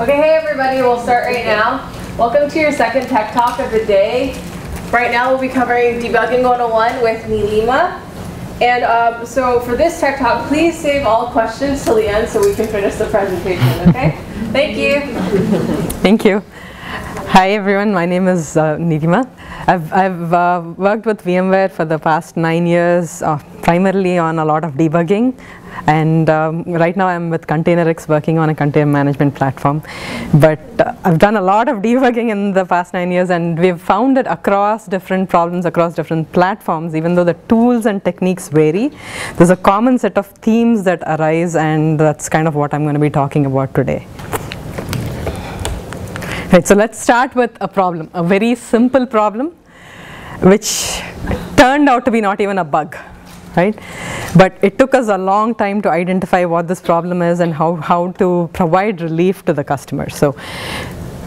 Okay, hey everybody, we'll start right now. Welcome to your second tech talk of the day. Right now we'll be covering Debugging 101 with Neelima. And so for this tech talk, please save all questions till the end so we can finish the presentation, okay? Thank you. Thank you. Hi everyone, my name is Neelima. I've worked with VMware for the past 9 years, primarily on a lot of debugging. And right now I'm with ContainerX working on a container management platform. But I've done a lot of debugging in the past 9 years, and we've found it across different problems, across different platforms. Even though the tools and techniques vary, there's a common set of themes that arise, and that's kind of what I'm going to be talking about today. Right, so let's start with a problem, a very simple problem, which turned out to be not even a bug, right? But it took us a long time to identify what this problem is and how to provide relief to the customer. So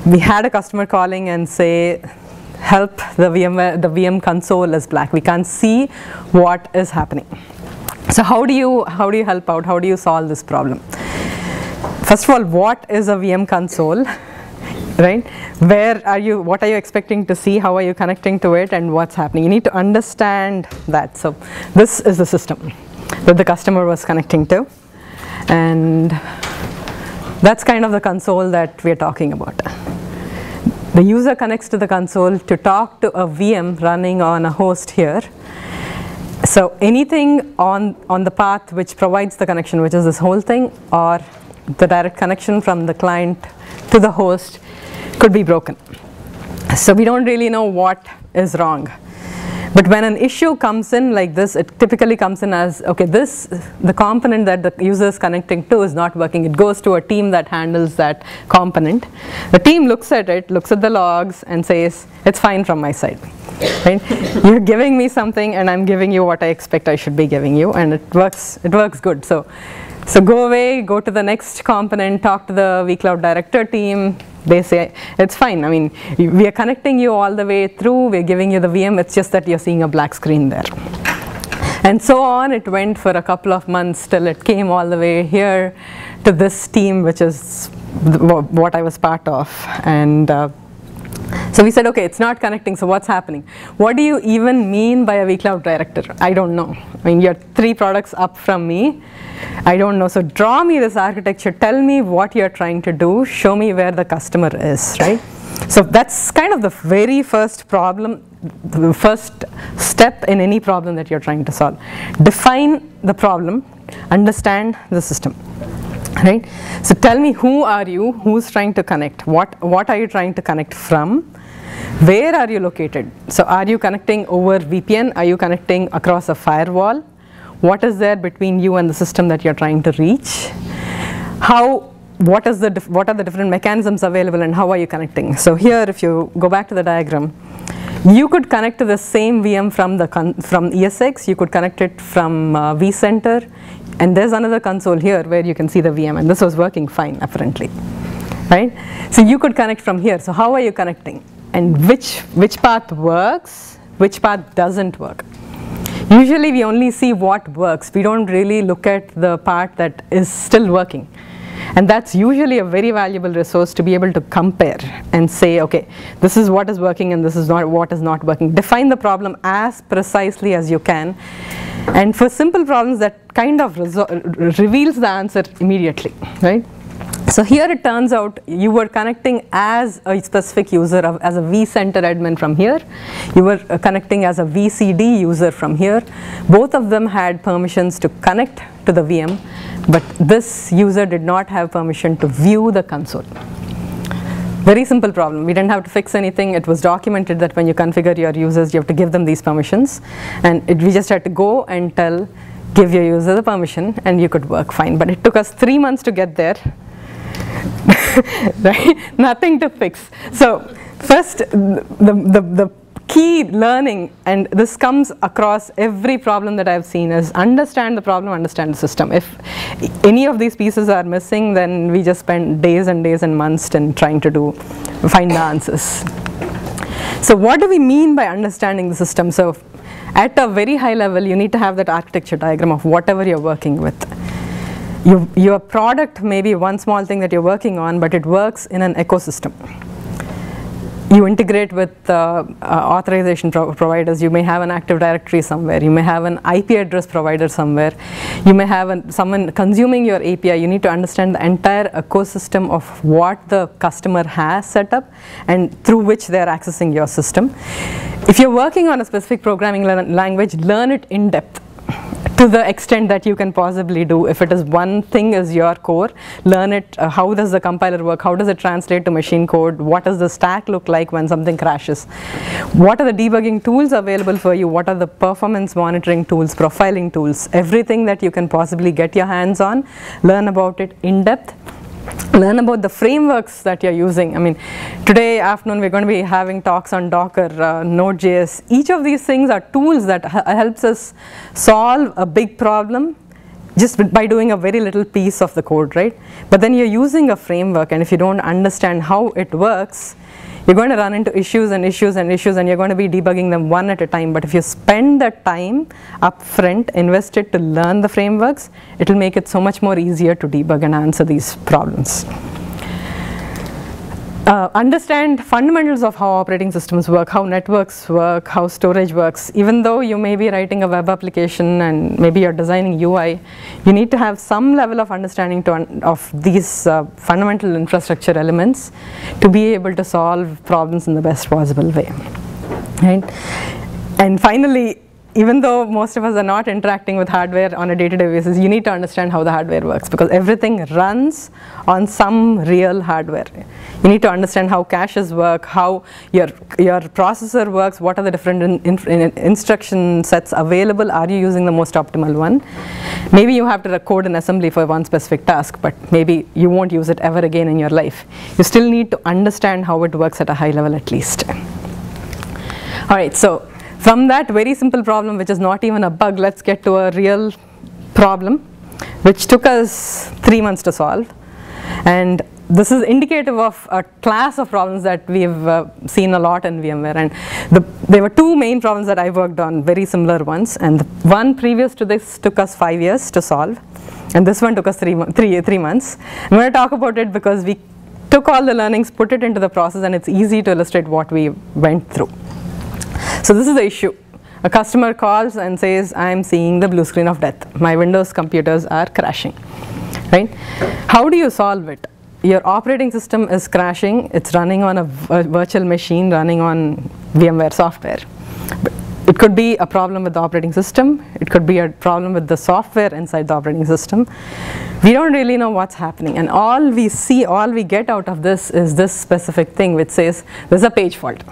we had a customer calling and say, help, the VM console is black. We can't see what is happening. So how do you help out? How do you solve this problem? First of all, what is a VM console? Right? What are you expecting to see? How are you connecting to it, and what's happening? You need to understand that. So this is the system that the customer was connecting to, and that's kind of the console that we're talking about. The user connects to the console to talk to a VM running on a host here. So anything on the path which provides the connection, which is this whole thing, or the direct connection from the client to the host, could be broken. So we don't really know what is wrong. But when an issue comes in like this, it typically comes in as, okay, the component that the user is connecting to is not working. It goes to a team that handles that component. The team looks at it, looks at the logs, and says, it's fine from my side. Right? You're giving me something, and I'm giving you what I expect I should be giving you, and it works good. So go away, go to the next component, talk to the vCloud Director team. They say, it's fine. I mean, we are connecting you all the way through. We're giving you the VM. It's just that you're seeing a black screen there. And so on, it went for a couple of months till it came all the way here to this team, which is what I was part of. And so we said, okay, it's not connecting, so what's happening? What do you even mean by a vCloud Director? I don't know. I mean, you're 3 products up from me. I don't know. So draw me this architecture. Tell me what you're trying to do. Show me where the customer is, right? So that's kind of the very first problem, the first step in any problem that you're trying to solve. Define the problem, understand the system. Right? So tell me, who are you? Who's trying to connect? What are you trying to connect from? Where are you located? So are you connecting over VPN? Are you connecting across a firewall? What is there between you and the system that you're trying to reach? What are the different mechanisms available, and how are you connecting? So here, if you go back to the diagram, you could connect to the same VM from ESX. You could connect it from vCenter. And there's another console here where you can see the VM, and this was working fine apparently, right? So you could connect from here. So how are you connecting? And which path works, which path doesn't work? Usually we only see what works. We don't really look at the part that is still working. And that's usually a very valuable resource to be able to compare and say, okay, this is what is working and this is not what is not working. Define the problem as precisely as you can. And for simple problems, that kind of reveals the answer immediately, right? So here it turns out you were connecting as a specific user, as a vCenter admin from here. You were connecting as a VCD user from here. Both of them had permissions to connect to the VM, but this user did not have permission to view the console. Very simple problem. We didn't have to fix anything. It was documented that when you configure your users, you have to give them these permissions. And we just had to go and give your user the permission, and you could work fine. But it took us 3 months to get there. Right? Nothing to fix. So first, the key learning, and this comes across every problem that I've seen, is understand the problem, understand the system. If any of these pieces are missing, then we just spend days and days and months in trying to find the answers. So what do we mean by understanding the system? So at a very high level, you need to have that architecture diagram of whatever you're working with. Your product may be one small thing that you're working on, but it works in an ecosystem. You integrate with authorization providers. You may have an Active Directory somewhere. You may have an IP address provider somewhere. You may have someone consuming your API. You need to understand the entire ecosystem of what the customer has set up and through which they are accessing your system. If you're working on a specific programming language, learn it in depth, to the extent that you can possibly do. If it is one thing is your core, learn it. How does the compiler work? How does it translate to machine code? What does the stack look like when something crashes? What are the debugging tools available for you? What are the performance monitoring tools, profiling tools? Everything that you can possibly get your hands on, learn about it in depth. Learn about the frameworks that you're using. I mean, today afternoon we're going to be having talks on Docker, Node.js. Each of these things are tools that helps us solve a big problem just by doing a very little piece of the code, right? But then you're using a framework, and if you don't understand how it works, you're going to run into issues and issues and issues, and you're going to be debugging them one at a time. But if you spend that time up front, invest it to learn the frameworks, it will make it so much more easier to debug and answer these problems. Understand fundamentals of how operating systems work, how networks work, how storage works. Even though you may be writing a web application and maybe you're designing UI, you need to have some level of understanding of these fundamental infrastructure elements to be able to solve problems in the best possible way, right? And finally, even though most of us are not interacting with hardware on a day-to-day basis, you need to understand how the hardware works, because everything runs on some real hardware. You need to understand how caches work, how your processor works, what are the different instruction sets available, are you using the most optimal one. Maybe you have to code an assembly for one specific task, but maybe you won't use it ever again in your life. You still need to understand how it works at a high level at least. Alright, so from that very simple problem, which is not even a bug, let's get to a real problem, which took us 3 months to solve. And this is indicative of a class of problems that we've seen a lot in VMware. And there were two main problems that I worked on, very similar ones. And the one previous to this took us 5 years to solve. And this one took us 3 months. I'm going to talk about it because we took all the learnings, put it into the process, and it's easy to illustrate what we went through. So this is the issue. A customer calls and says, I'm seeing the blue screen of death. My Windows computers are crashing, right? How do you solve it? Your operating system is crashing. It's running on a virtual machine, running on VMware software. It could be a problem with the operating system. It could be a problem with the software inside the operating system. We don't really know what's happening. And all we see, all we get out of this is this specific thing which says there's a page fault.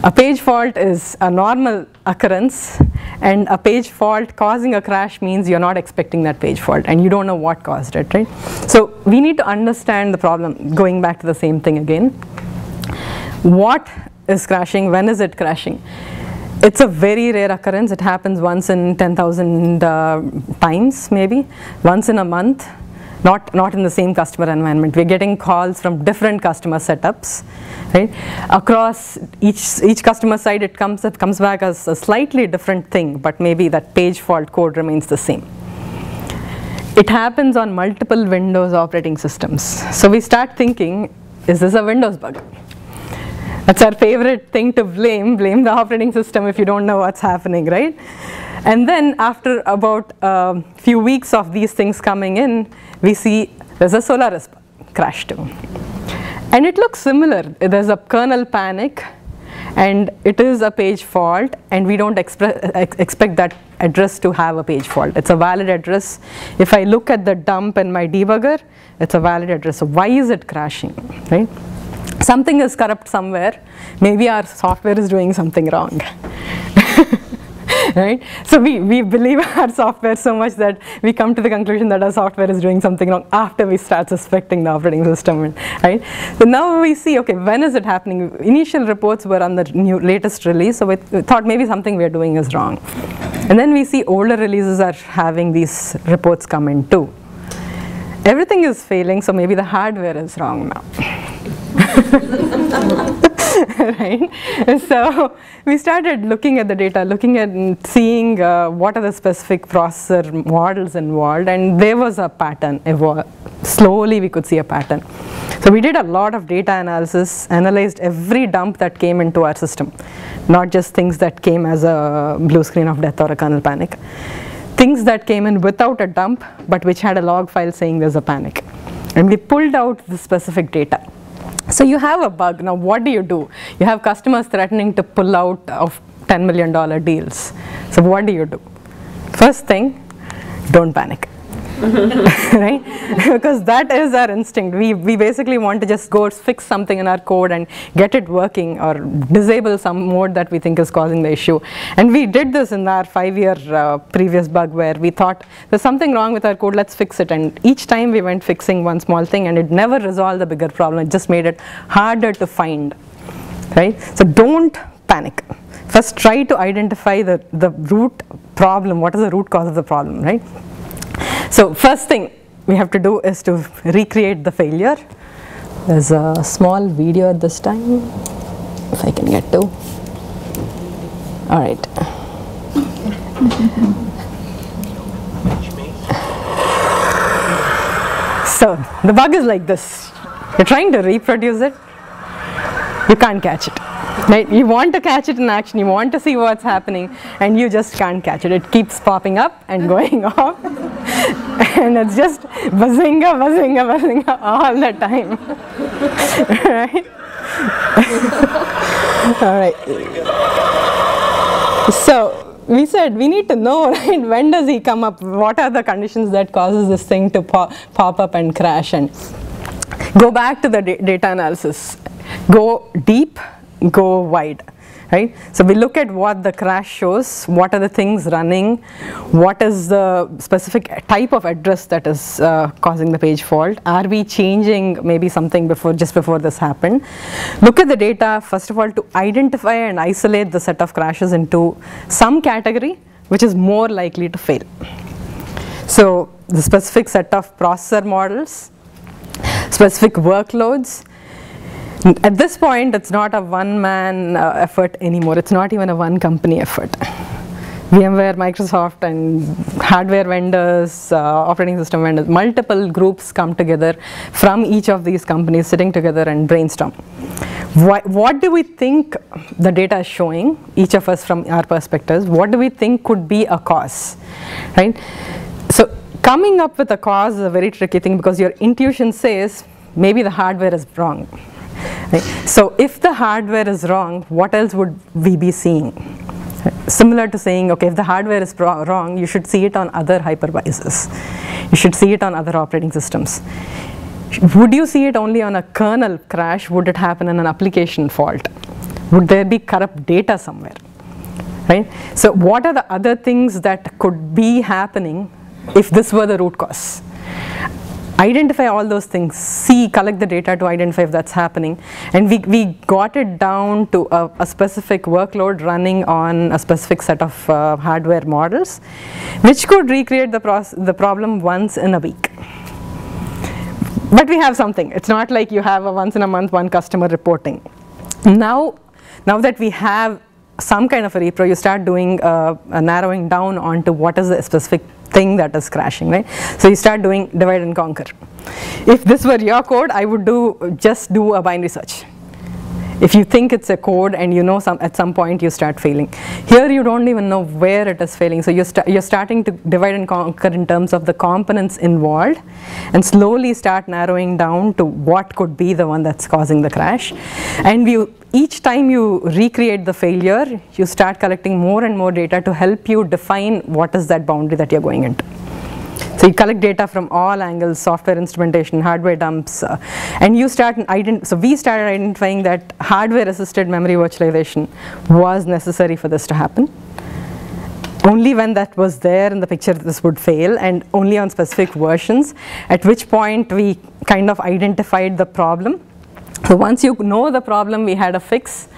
A page fault is a normal occurrence, and a page fault causing a crash means you're not expecting that page fault and you don't know what caused it, right? So we need to understand the problem, going back to the same thing again. What is crashing? When is it crashing? It's a very rare occurrence. It happens once in 10,000 times, maybe once in a month. Not in the same customer environment. We're getting calls from different customer setups, right? Across each customer side, it comes back as a slightly different thing, but maybe that page fault code remains the same. It happens on multiple Windows operating systems. So we start thinking, is this a Windows bug? That's our favorite thing to blame the operating system if you don't know what's happening, right? And then after about a few weeks of these things coming in, we see there's a Solaris crash too. And it looks similar. There's a kernel panic, and it is a page fault, and we don't expect that address to have a page fault. It's a valid address. If I look at the dump in my debugger, it's a valid address. So why is it crashing, right? Something is corrupt somewhere. Maybe our software is doing something wrong. Right? So we believe our software so much that we come to the conclusion that our software is doing something wrong after we start suspecting the operating system, right? So now we see, okay, when is it happening? Initial reports were on the latest release, so we thought maybe something we're doing is wrong. And then we see older releases are having these reports come in too. Everything is failing, so maybe the hardware is wrong now. Right? So we started looking at the data, looking at and seeing what are the specific processor models involved, and there was a pattern. Slowly we could see a pattern. So we did a lot of data analysis, analyzed every dump that came into our system, not just things that came as a blue screen of death or a kernel panic. Things that came in without a dump but which had a log file saying there's a panic. And we pulled out the specific data. So you have a bug. Now what do? You have customers threatening to pull out of $10 million deals. So what do? First thing, don't panic. Right? Because that is our instinct. We basically want to just go fix something in our code and get it working, or disable some mode that we think is causing the issue. And we did this in our 5-year previous bug, where we thought there's something wrong with our code, let's fix it. And each time we went fixing one small thing, and it never resolved the bigger problem. It just made it harder to find. Right? So don't panic. First try to identify the root problem. What is the root cause of the problem, right? So first thing we have to do is to recreate the failure. There's a small video at this time, if I can get to. All right. So the bug is like this. You're trying to reproduce it, you can't catch it. Right? You want to catch it in action, you want to see what's happening, and you just can't catch it. It keeps popping up and going off, and it's just bazinga, bazinga, bazinga all the time. Right? All right. So we said we need to know, right, when does he come up, what are the conditions that causes this thing to pop up and crash, and go back to the data analysis. Go deep, go wide, right? So we look at what the crash shows, what are the things running, what is the specific type of address that is causing the page fault, are we changing maybe something just before this happened. Look at the data, first of all, to identify and isolate the set of crashes into some category which is more likely to fail. So the specific set of processor models, specific workloads. At this point, it's not a one-man effort anymore. It's not even a one-company effort. VMware, Microsoft, and hardware vendors, operating system vendors, multiple groups come together from each of these companies, sitting together and brainstorm. What do we think the data is showing, each of us from our perspectives? What do we think could be a cause, right? So coming up with a cause is a very tricky thing, because your intuition says maybe the hardware is wrong. Right? So if the hardware is wrong, what else would we be seeing? Similar to saying, okay, if the hardware is wrong, you should see it on other hypervisors. You should see it on other operating systems. Would you see it only on a kernel crash? Would it happen in an application fault? Would there be corrupt data somewhere? Right? So what are the other things that could be happening if this were the root cause? Identify all those things, collect the data to identify if that's happening, and we got it down to a specific workload running on a specific set of hardware models, which could recreate the problem once in a week. But we have something. It's not like you have a once in a month one customer reporting. Now that we have some kind of a repro, you start doing a narrowing down onto what is the specific thing that is crashing, right? So you start doing divide and conquer. If this were your code, I would just do a binary search. If you think it's a code and you know at some point you start failing. Here you don't even know where it is failing, so you're starting to divide and conquer in terms of the components involved, and slowly start narrowing down to what could be the one that's causing the crash. And each time you recreate the failure, you start collecting more and more data to help you define what is that boundary that you're going into. So you collect data from all angles, software instrumentation, hardware dumps, and you start so we started identifying that hardware assisted memory virtualization was necessary for this to happen. Only when that was there in the picture this would fail, and only on specific versions, at which point we kind of identified the problem. So once you know the problem, we had a fix.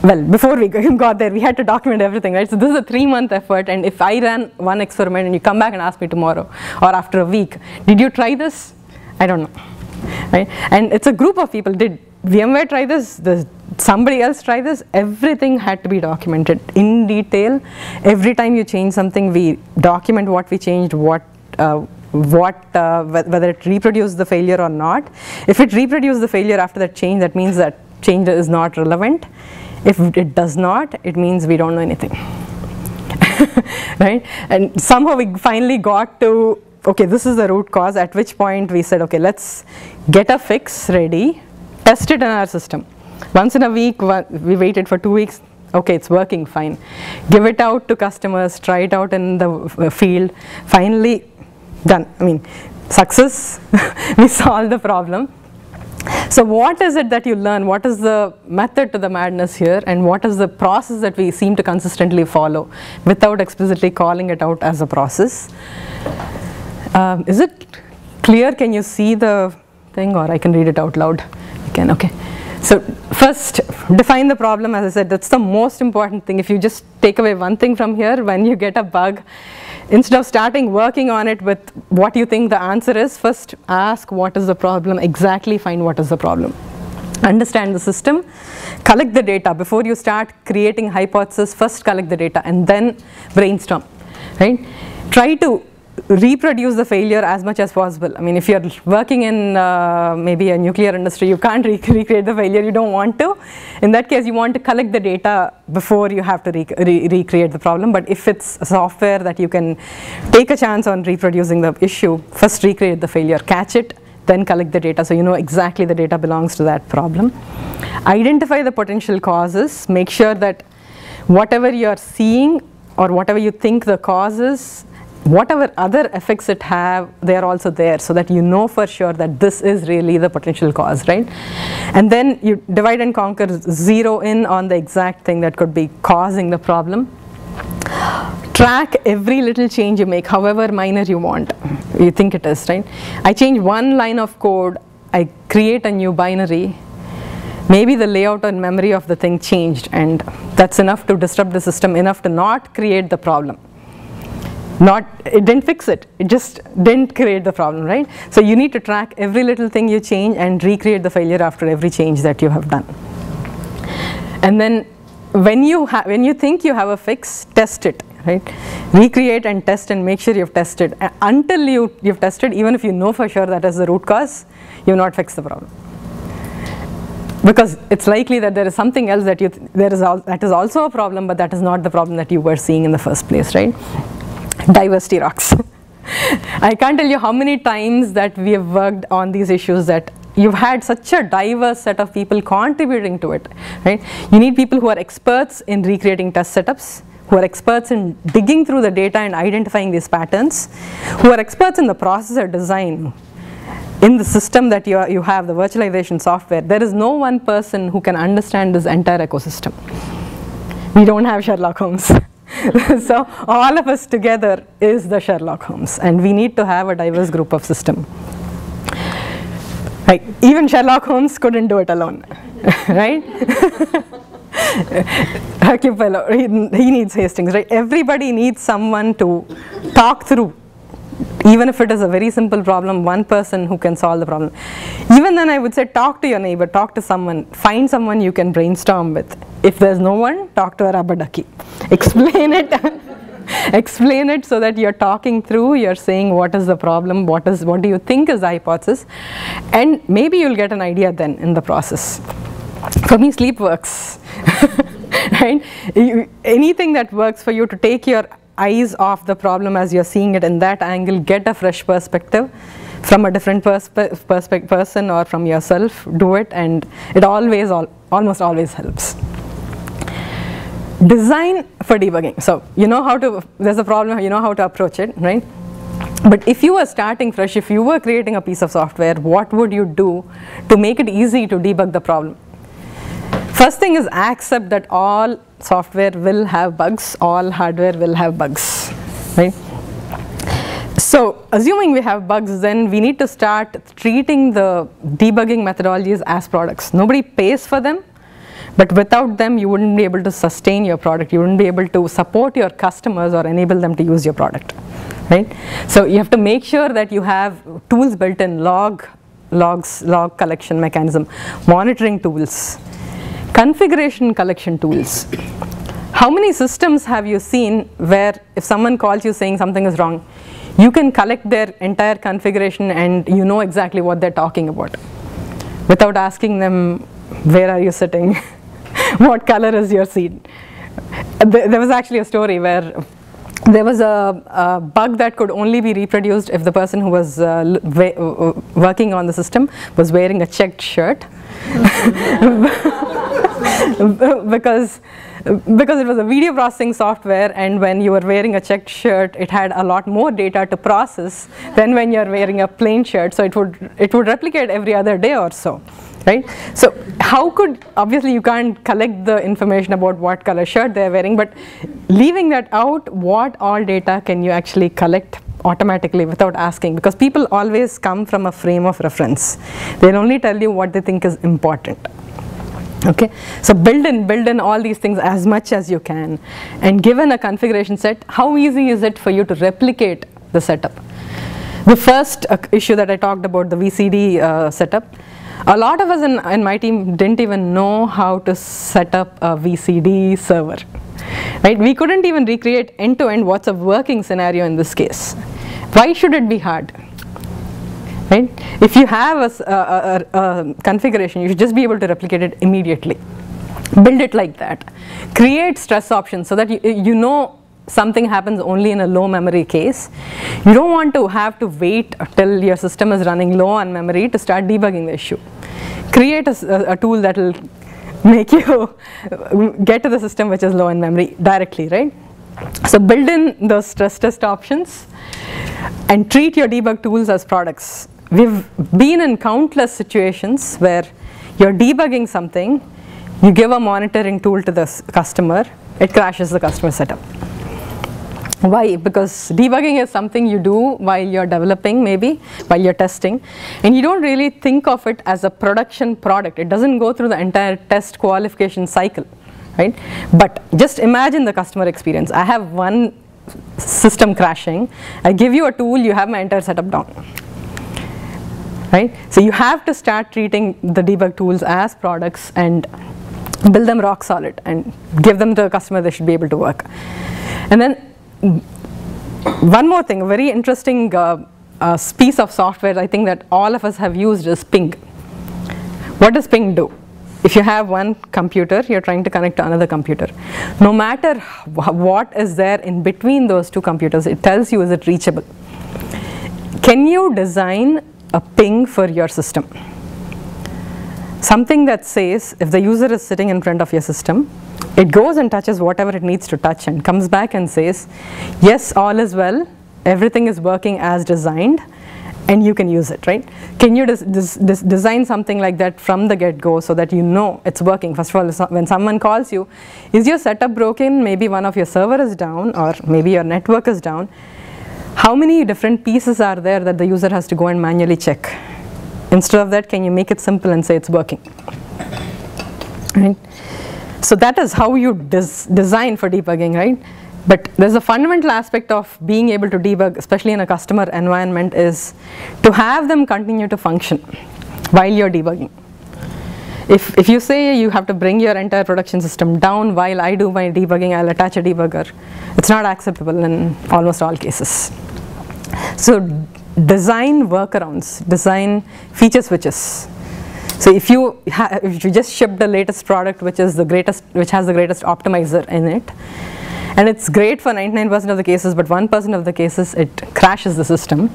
Well, before we got there, we had to document everything, right? So this is a 3-month effort, and if I ran one experiment and you come back and ask me tomorrow or after a week, did you try this? I don't know. right? And it's a group of people. Did VMware try this? Somebody else try this? Everything had to be documented in detail. Every time you change something, we document what we changed, whether it reproduced the failure or not. If it reproduced the failure after that change, that means that change is not relevant. If it does not, it means we don't know anything. Right? And somehow we finally got to, okay, this is the root cause, at which point we said, okay, let's get a fix ready, test it in our system. Once in a week, we waited for 2 weeks, okay, it's working fine. Give it out to customers, try it out in the field, finally done. I mean, success, we solved the problem. So what is it that you learn? What is the method to the madness here, and what is the process that we seem to consistently follow without explicitly calling it out as a process? Is it clear? Can you see the thing, or I can read it out loud? You can, okay. So first, define the problem. As I said, that's the most important thing. If you just take away one thing from here, when you get a bug, instead of starting working on it with what you think the answer is, first ask what is the problem, exactly find what is the problem. Understand the system, collect the data. Before you start creating hypothesis, first collect the data and then brainstorm, right? Try to reproduce the failure as much as possible. I mean, if you're working in maybe a nuclear industry, you can't recreate the failure, you don't want to. In that case, you want to collect the data before you have to recreate the problem. But if it's a software that you can take a chance on reproducing the issue, first recreate the failure, catch it, then collect the data so you know exactly the data belongs to that problem. Identify the potential causes, make sure that whatever you're seeing or whatever you think the cause is, whatever other effects it have, they are also there, so that you know for sure that this is really the potential cause, right? And then you divide and conquer, zero in on the exact thing that could be causing the problem. Track every little change you make, however minor you think it is, right? I change one line of code, I create a new binary, maybe the layout and memory of the thing changed, and that's enough to disrupt the system, enough to not create the problem. It didn't fix it, it just didn't create the problem, right? So you need to track every little thing you change and recreate the failure after every change that you have done. And then when you think you have a fix, test it, right? Recreate and test and make sure you've tested. Until you've tested, even if you know for sure that is the root cause, you've not fixed the problem. Because it's likely that there is something else that is also a problem, but that is not the problem that you were seeing in the first place, right? Diversity rocks. I can't tell you how many times that we have worked on these issues that you've had such a diverse set of people contributing to it, right? You need people who are experts in recreating test setups, who are experts in digging through the data and identifying these patterns, who are experts in the processor design, in the system that you have, the virtualization software. There is no one person who can understand this entire ecosystem. We don't have Sherlock Holmes. So all of us together is the Sherlock Holmes, and we need to have a diverse group of system. Like even Sherlock Holmes couldn't do it alone, right? Hercule Poirot, he needs Hastings, right? Everybody needs someone to talk through. Even if it is a very simple problem, one person who can solve the problem. Even then I would say talk to your neighbor, talk to someone, find someone you can brainstorm with. If there's no one, talk to a rubber ducky. Explain it. Explain it so that you're talking through, you're saying what is the problem, what do you think is the hypothesis, and maybe you'll get an idea then in the process. For me, sleep works. Right? Anything that works for you to take your eyes off the problem as you're seeing it in that angle, get a fresh perspective from a different person or from yourself, do it, and it almost always helps. Design for debugging. So you know there's a problem, you know how to approach it, right? But if you were starting fresh, if you were creating a piece of software, what would you do to make it easy to debug the problem? First thing is accept that all software will have bugs, all hardware will have bugs, right? So assuming we have bugs, then we need to start treating the debugging methodologies as products. Nobody pays for them, but without them you wouldn't be able to sustain your product, you wouldn't be able to support your customers or enable them to use your product, right? So you have to make sure that you have tools built in, log log collection mechanism, monitoring tools, configuration collection tools. How many systems have you seen where if someone calls you saying something is wrong, you can collect their entire configuration and you know exactly what they're talking about without asking them, where are you sitting? What color is your seat? There was actually a story where there was a bug that could only be reproduced if the person who was working on the system was wearing a checked shirt. because it was a video processing software, and when you were wearing a checked shirt, it had a lot more data to process than when you're wearing a plain shirt, so it would replicate every other day or so, right? So how could, obviously you can't collect the information about what color shirt they're wearing, but leaving that out, what all data can you actually collect automatically without asking? Because people always come from a frame of reference. They'll only tell you what they think is important. Okay, so build in all these things as much as you can, and given a configuration set, how easy is it for you to replicate the setup? The first issue that I talked about, the VCD setup, a lot of us in my team didn't even know how to set up a VCD server, right? We couldn't even recreate end-to-end what's a working scenario in this case. Why should it be hard? Right? If you have a configuration, you should just be able to replicate it immediately. Build it like that. Create stress options so that you know something happens only in a low memory case. You don't want to have to wait till your system is running low on memory to start debugging the issue. Create a tool that will make you get to the system which is low in memory directly, right? So build in those stress test options and treat your debug tools as products. We've been in countless situations where you're debugging something, you give a monitoring tool to the customer, it crashes the customer setup. Why? Because debugging is something you do while you're developing, maybe while you're testing, and you don't really think of it as a production product. It doesn't go through the entire test qualification cycle, right? But just imagine the customer experience. I have one system crashing, I give you a tool, you have my entire setup down. Right? So you have to start treating the debug tools as products and build them rock solid and give them to the customer. They should be able to work. And then one more thing, a very interesting piece of software I think that all of us have used is ping. What does ping do? If you have one computer, you're trying to connect to another computer. No matter what is there in between those two computers, it tells you is it reachable. Can you design a ping for your system? Something that says if the user is sitting in front of your system, it goes and touches whatever it needs to touch and comes back and says, yes, all is well, everything is working as designed, and you can use it, right? Can you design something like that from the get-go so that you know it's working? First of all, when someone calls you, is your setup broken? Maybe one of your server is down, or maybe your network is down. How many different pieces are there that the user has to go and manually check? Instead of that, can you make it simple and say it's working? Right? So that is how you design for debugging, right? But there's a fundamental aspect of being able to debug, especially in a customer environment, is to have them continue to function while you're debugging. If you say you have to bring your entire production system down while I do my debugging, I'll attach a debugger, it's not acceptable in almost all cases. So design workarounds, design feature switches. So if you just ship the latest product which has the greatest optimizer in it, and it's great for 99% of the cases, but 1% of the cases it crashes the system,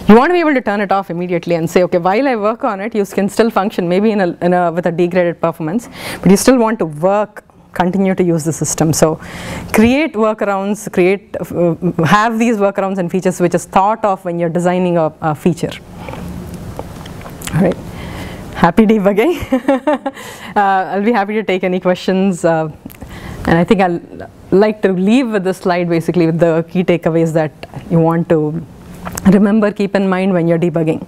you want to be able to turn it off immediately and say, okay, while I work on it, you can still function, maybe with a degraded performance, but you still want to continue to use the system. So create workarounds, have these workarounds and features which is thought of when you're designing a feature. All right, happy debugging. I'll be happy to take any questions, and I think I'll like to leave with this slide basically with the key takeaways that you want to remember, keep in mind when you're debugging.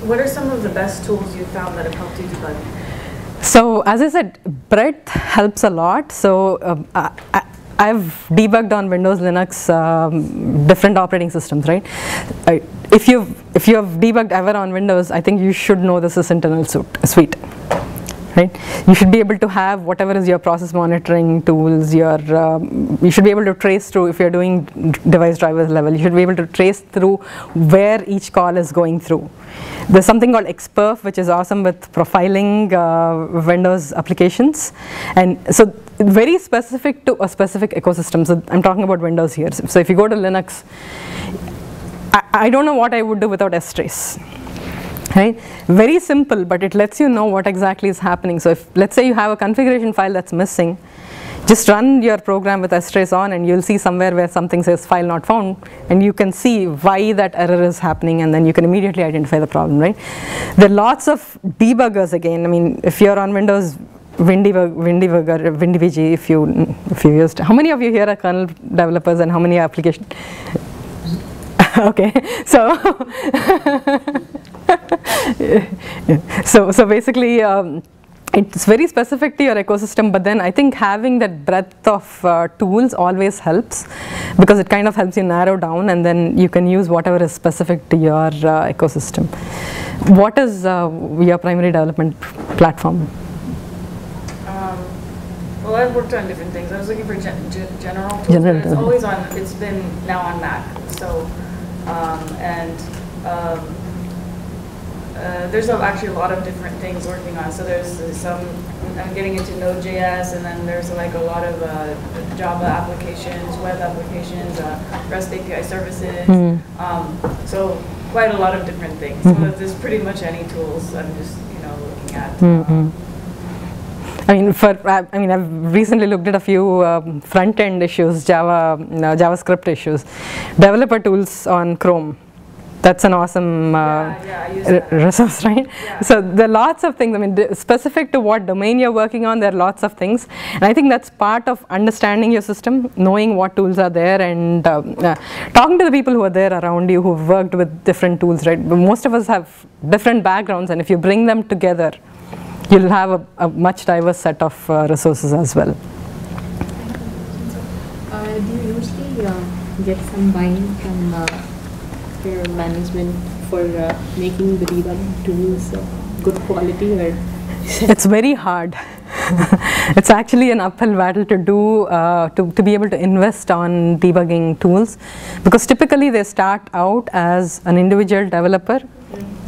What are some of the best tools you found that have helped you debug? So as I said, breadth helps a lot. So I've debugged on Windows, Linux, different operating systems, right? If you have debugged ever on Windows, I think you should know this is internal suite, right? You should be able to have whatever is your process monitoring tools, you should be able to trace through, if you're doing device drivers level, you should be able to trace through where each call is going through. There's something called Xperf, which is awesome with profiling Windows applications, and so very specific to a specific ecosystem. So I'm talking about Windows here. So if you go to Linux, I don't know what I would do without strace. Right? Very simple, but it lets you know what exactly is happening. So if, let's say you have a configuration file that's missing, just run your program with strace on and you'll see somewhere where something says file not found, and you can see why that error is happening, and then you can immediately identify the problem, right? There are lots of debuggers again. I mean, if you're on Windows, WinDBG, if you used, how many of you here are kernel developers and how many are application? Okay, so so basically it's very specific to your ecosystem, but then I think having that breadth of tools always helps, because it kind of helps you narrow down, and then you can use whatever is specific to your ecosystem. What is your primary development platform? Well, I've worked on different things. I was looking for general tools, but it's always on, it's been now on Mac. So, there's actually a lot of different things working on. So there's some, I'm getting into Node.js, and then there's like a lot of Java applications, web applications, REST API services. So quite a lot of different things. So there's pretty much any tools I'm just, looking at. I mean, I've recently looked at a few front-end issues, JavaScript issues, developer tools on Chrome. That's an awesome resource, right? Yeah. So there are lots of things. I mean, specific to what domain you're working on, there are lots of things, and I think that's part of understanding your system, knowing what tools are there, and talking to the people who are there around you who've worked with different tools, right? But most of us have different backgrounds, and if you bring them together, you'll have a much diverse set of resources as well. Do you usually get some buy-in from your management for making the debugging tools good quality, or? It's very hard. It's actually an uphill battle to do, to be able to invest on debugging tools, because typically they start out as an individual developer.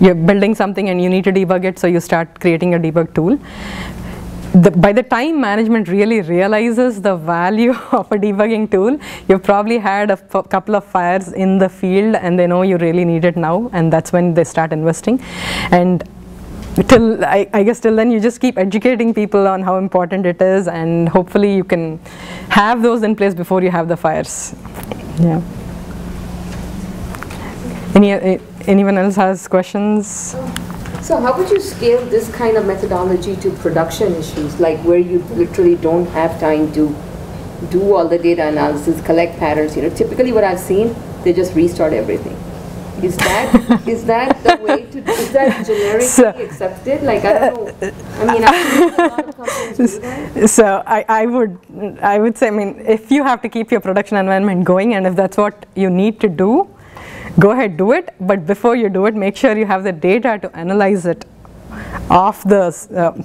You're building something and you need to debug it, so you start creating a debug tool. By the time management really realizes the value of a debugging tool, you've probably had a couple of fires in the field and they know you really need it now, and that's when they start investing. And I guess till then you just keep educating people on how important it is, and hopefully you can have those in place before you have the fires. Yeah. Anyone else has questions? So how would you scale this kind of methodology to production issues, like where you literally don't have time to do all the data analysis, collect patterns? Typically what I've seen, they just restart everything. Is that the way to, is that generically accepted? Like, I don't know. I mean, I've seen a lot of companies do that. So I would say, I mean, if you have to keep your production environment going, and if that's what you need to do, go ahead, do it, but before you do it, make sure you have the data to analyze it off the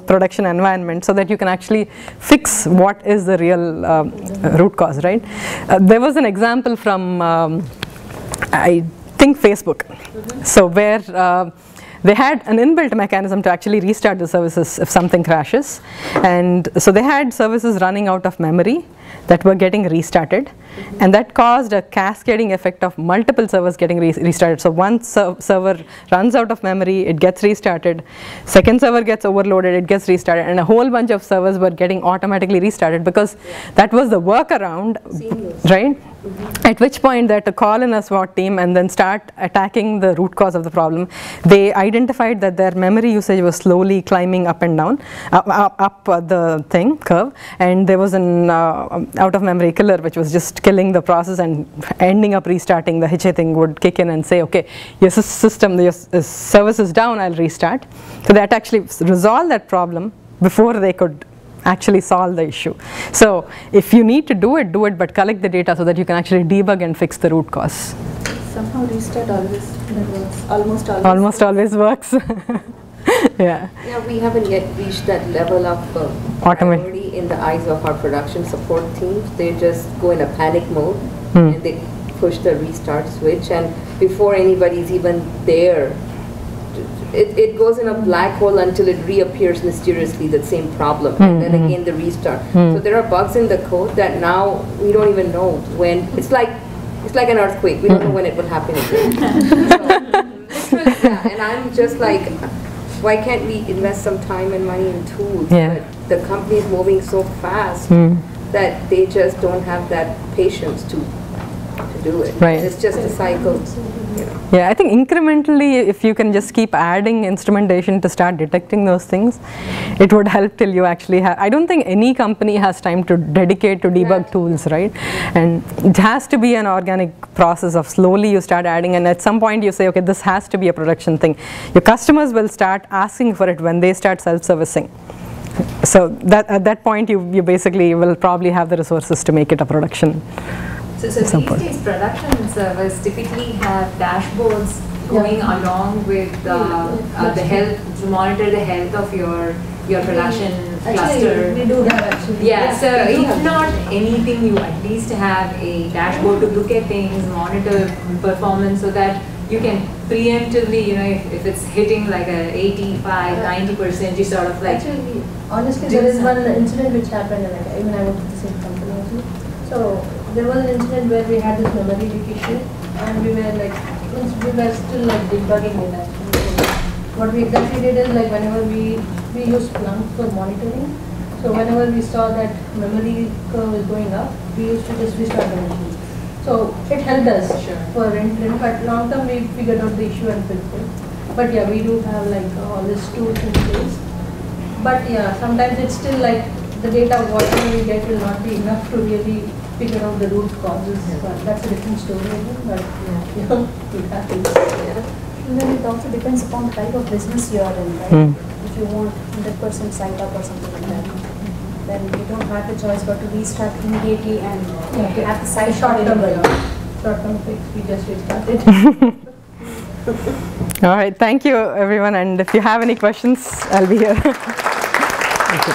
production environment, so that you can actually fix what is the real root cause, right? There was an example from, I think, Facebook. So where they had an inbuilt mechanism to actually restart the services if something crashes, and so they had services running out of memory that were getting restarted, and that caused a cascading effect of multiple servers getting restarted. So one server runs out of memory, it gets restarted, second server gets overloaded, it gets restarted, and a whole bunch of servers were getting automatically restarted, because that was the workaround, right? At which point they had to call in a SWAT team and then start attacking the root cause of the problem. They identified that their memory usage was slowly climbing up and down, up the curve, and there was an out of memory killer which was just killing the process and ending up restarting. The HA thing would kick in and say, okay, your system, your service is down, I'll restart. So that actually resolved that problem before they could actually solve the issue. So if you need to do it, but collect the data so that you can actually debug and fix the root cause. Somehow restart always works. Almost always works. Yeah. Yeah, we haven't yet reached that level of priority in the eyes of our production support teams. They just go in a panic mode and they push the restart switch, and before anybody's even there, it goes in a black hole until it reappears mysteriously, that same problem, and then again the restart. So there are bugs in the code that now we don't even know when. It's like an earthquake. We don't know when it will happen again. So, literally, yeah, and I'm just like, why can't we invest some time and money in tools? Yeah. But the company is moving so fast that they just don't have that patience to do it. Right. It's just a cycle. Yeah, I think incrementally, if you can just keep adding instrumentation to start detecting those things, it would help till you actually have. I don't think any company has time to dedicate to debug tools, right? And it has to be an organic process of slowly you start adding, and at some point you say, okay, this has to be a production thing. Your customers will start asking for it when they start self-servicing. So that at that point you basically will probably have the resources to make it a production. So these days production servers typically have dashboards going along with the health, to monitor the health of your production cluster. We do have actually. Yeah, so if not anything, you at least have a dashboard to look at things, monitor performance, so that you can preemptively, if it's hitting like a 85, 90%, you sort of like. Actually, honestly, there is one incident which happened, like even I worked at the same company also. So there was an incident where we had this memory leak issue, and we were still like debugging it actually. So what we exactly did is, like, whenever we used Splunk for monitoring, so whenever we saw that memory curve is going up, we used to just restart the machine. So it helped us for interim, but long term we figured out the issue and fixed it. But yeah, we do have like all these tools in place. But yeah, sometimes it's still like the data whatever we get will not be enough to really figure out the root causes. But that's a different story, I think. But it happens. And then it also depends upon the type of business you are in, right? If you want 100% site up or something like that, then you don't have the choice but to restart immediately and you have the site Short-term fix, we just restarted. All right, thank you everyone, and if you have any questions, I'll be here. Thank you.